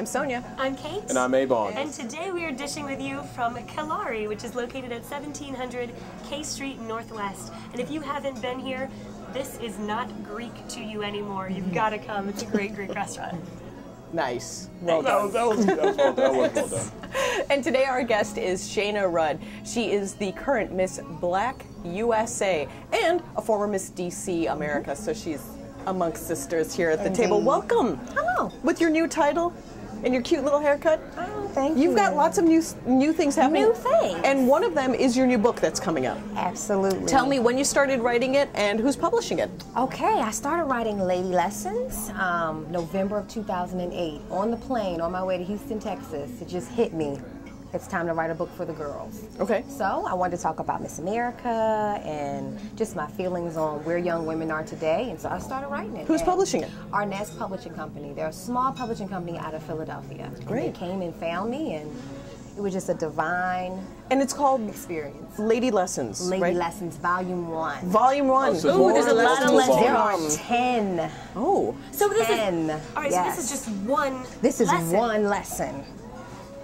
I'm Sonya. I'm Kate. And I'm Ebong. And today we are dishing with you from Kellari, which is located at 1700 K Street Northwest. And if you haven't been here, this is not Greek to you anymore. You've got to come. It's a great Greek restaurant. Nice. Well done. That was well done. And today our guest is Shayna Rudd. She is the current Miss Black USA and a former Miss DC America. So she's amongst sisters here at the table. Welcome. Hello. With your new title and your cute little haircut. Oh, thank you. You've got lots of new things happening. New things. And one of them is your new book that's coming up. Absolutely. Tell me when you started writing it and who's publishing it. Okay, I started writing Lady Lessons November of 2008 on the plane on my way to Houston, Texas. It just hit me. It's time to write a book for the girls. Okay. So I wanted to talk about Miss America and just my feelings on where young women are today, and so I started writing it. Who's publishing it? Arnaz Publishing Company. They're a small publishing company out of Philadelphia. Great. And they came and found me, and it was just a divine And it's called experience. Lady Lessons, Lady right? Lessons, Volume 1. Volume 1. Oh, so Ooh, there's a lot of lessons. There are 10. Oh. So this 10. is, all right, Yes. so this is just one This is lesson. one lesson.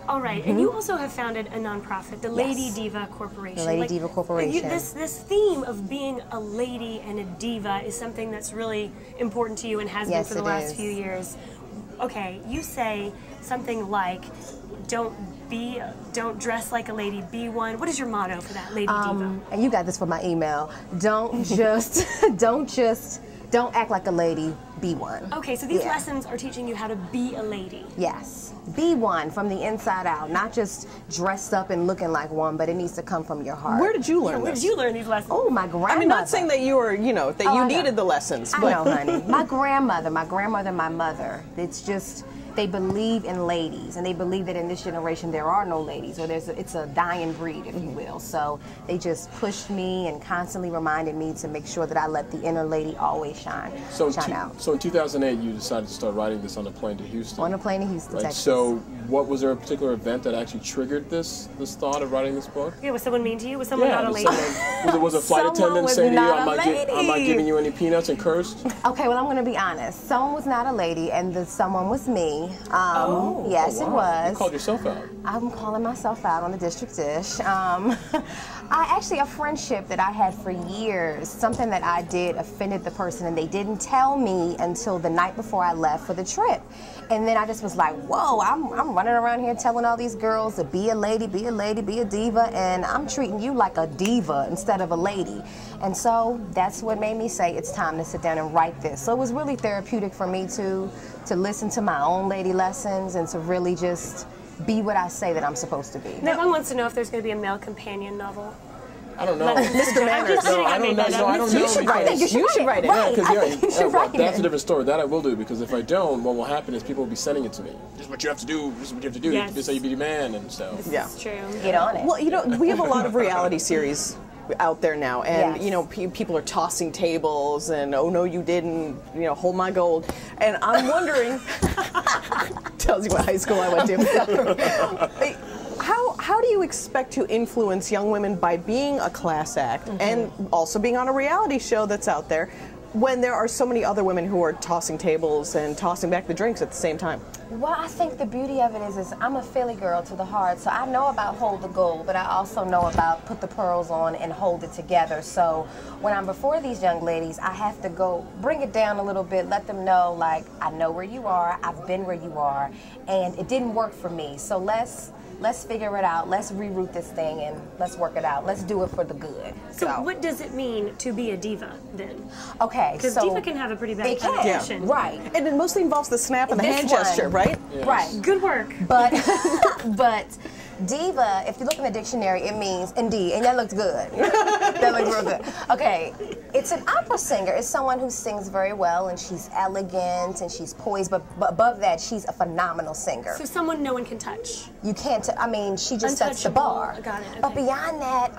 All right, and you also have founded a nonprofit, the Lady Yes. Diva Corporation. The Lady Diva Corporation. This theme of being a lady and a diva is something that's really important to you and has Yes, been for the it last is. few years. Okay, you say something like, don't dress like a lady, be one. What is your motto for that, Lady Diva? And you got this from my email. Don't act like a lady, be one. Okay, so these Yeah. lessons are teaching you how to be a lady. Yes. Be one from the inside out, not just dressed up and looking like one, but it needs to come from your heart. Where did you learn Where this? did you learn these lessons? Oh, my grandmother. I mean, not saying that you were, that Oh, you I know. needed the lessons, I but know, honey. My grandmother, my mother, it's just, they believe in ladies, and they believe that in this generation there are no ladies, or it's a dying breed, if you will. So they just pushed me and constantly reminded me to make sure that I let the inner lady always shine out. So in 2008, you decided to start writing this on a plane to Houston. On a plane to Houston, Right. Texas. So, was there a particular event that actually triggered this thought of writing this book? Yeah, was someone mean to you? Was someone not a lady? Was a flight Someone attendant was saying to you, not I'm a not lady. giving you any peanuts," and cursed? Okay, well, I'm going to be honest. Someone was not a lady, and the someone was me. Yes, Oh, it wow. was. You called yourself out. I'm calling myself out on the district dish. A friendship that I had for years, something that I did offended the person, and they didn't tell me until the night before I left for the trip. And then I just was like, whoa, I'm running around here telling all these girls to be a lady, be a lady, be a diva, and I'm treating you like a diva instead of a lady. And so that's what made me say it's time to sit down and write this. So it was really therapeutic for me to listen to my own lady lessons and to really just be what I say that I'm supposed to be. Everyone wants to know if there's going to be a male companion novel. I don't know. Mr. Manners. No, I don't know. No, I don't know. you should write it. You should write it. Right. Because I think you should write that's it. a different story. That I will do, because if I don't, what will happen is people will be sending it to me. This is what you have to do. This is what you have to do. Yes. This is how you be the man, and so. Yeah. It's true. Get on it. Well, we have a lot of reality series out there now, and Yes. people are tossing tables and, oh no you didn't, hold my gold, and I'm wondering tells you what high school I went to. How do you expect to influence young women by being a class act and also being on a reality show that's out there when there are so many other women who are tossing tables and tossing back the drinks at the same time? Well, I think the beauty of it is I'm a Philly girl to the heart, so I know about hold the gold, but I also know about put the pearls on and hold it together. So when I'm before these young ladies, I have to go bring it down a little bit, let them know, like, I know where you are, I've been where you are, and it didn't work for me. So let's figure it out. Let's reroute this thing and let's work it out. Let's do it for the good. So what does it mean to be a diva then? Okay, Because so diva can have a pretty bad it can, connotation. right? And it mostly involves the snap and the This hand one. gesture, right? Yes. Right. Good work. But diva, if you look in the dictionary, it means indeed, and that looks good. That looks real good. Okay, it's an opera singer. It's someone who sings very well, and she's elegant and she's poised. But above that, she's a phenomenal singer. So someone no one can touch. You can't. She just sets the Untouchable. bar. Got it, okay. But beyond that,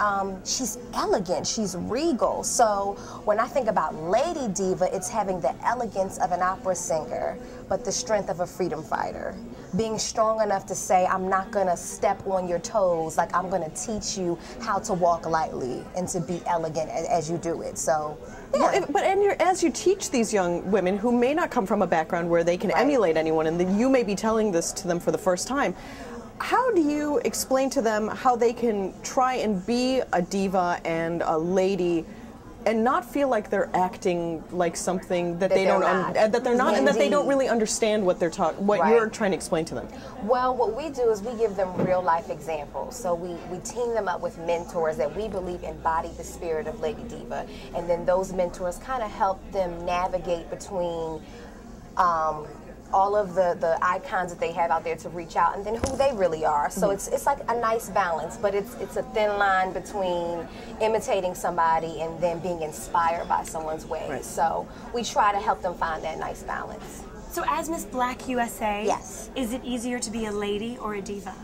she's elegant. She's regal. So when I think about Lady Diva, it's having the elegance of an opera singer, but the strength of a freedom fighter. Being strong enough to say, I'm not gonna step on your toes, like I'm gonna teach you how to walk lightly and to be elegant as you do it. So, yeah. Well, as you teach these young women who may not come from a background where they can emulate anyone, and then you may be telling this to them for the first time, how do you explain to them how they can try and be a diva and a lady and not feel like they're acting like something that they don't, that they're not, and that they don't really understand what they're you're trying to explain to them? Well, what we do is we give them real life examples. So we team them up with mentors that we believe embody the spirit of Lady Diva, and then those mentors kind of help them navigate between all of the icons that they have out there to reach out, and then who they really are. So it's like a nice balance, but it's a thin line between imitating somebody and then being inspired by someone's ways. Right. So we try to help them find that nice balance. So as Miss Black USA, yes, is it easier to be a lady or a diva?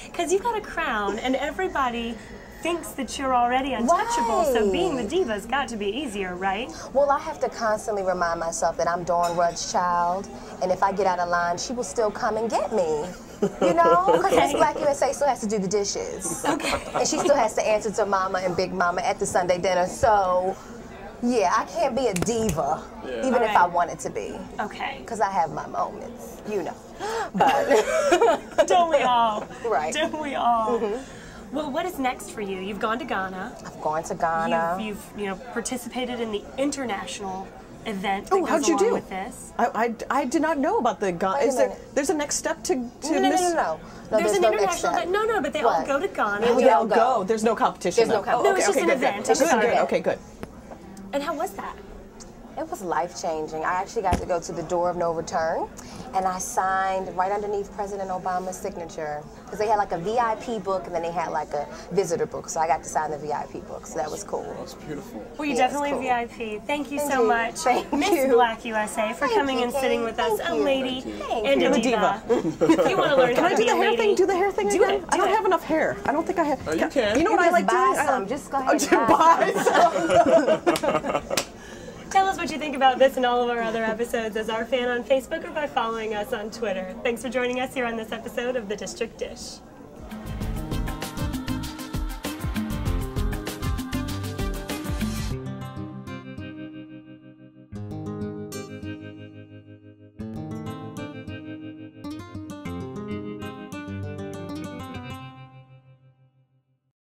Because you've got a crown, and everybody thinks that you're already untouchable, so being the diva's got to be easier, right? Well, I have to constantly remind myself that I'm Dawn Rudd's child, and if I get out of line, she will still come and get me. You know, because Miss Black USA still has to do the dishes. Okay. And she still has to answer to Mama and Big Mama at the Sunday dinner, so yeah, I can't be a diva, even if I wanted to be. Okay. Because I have my moments, you know. But don't we all? Right. Don't we all? Well, what is next for you? You've gone to Ghana. I've gone to Ghana. You've participated in the international event that Oh, how'd goes you along do? With this. I did not know about the Ghana. There's a next step to No, Miss? No, there's an no international event. No, but they all go to Ghana. We all go. There's no competition. There's no competition. No, it's just an event. Good. Okay, good. And how was that? It was life-changing. I actually got to go to the door of no return, and I signed right underneath President Obama's signature, because they had like a VIP book and then they had like a visitor book, so I got to sign the VIP book, so that was cool. That's beautiful. Well, you're definitely cool. VIP. Thank you so much, Thank Miss you. Black USA, for coming and sitting with us, a lady and a diva. If you want to learn Can how I to do be the a hair lady, thing? Do the hair thing do again? it. I don't have enough hair. I don't think I have. Oh, you can. You know what I like buy doing? some. Just go ahead and buy some. Tell us what you think about this and all of our other episodes as our fan on Facebook or by following us on Twitter. Thanks for joining us here on this episode of The District Dish.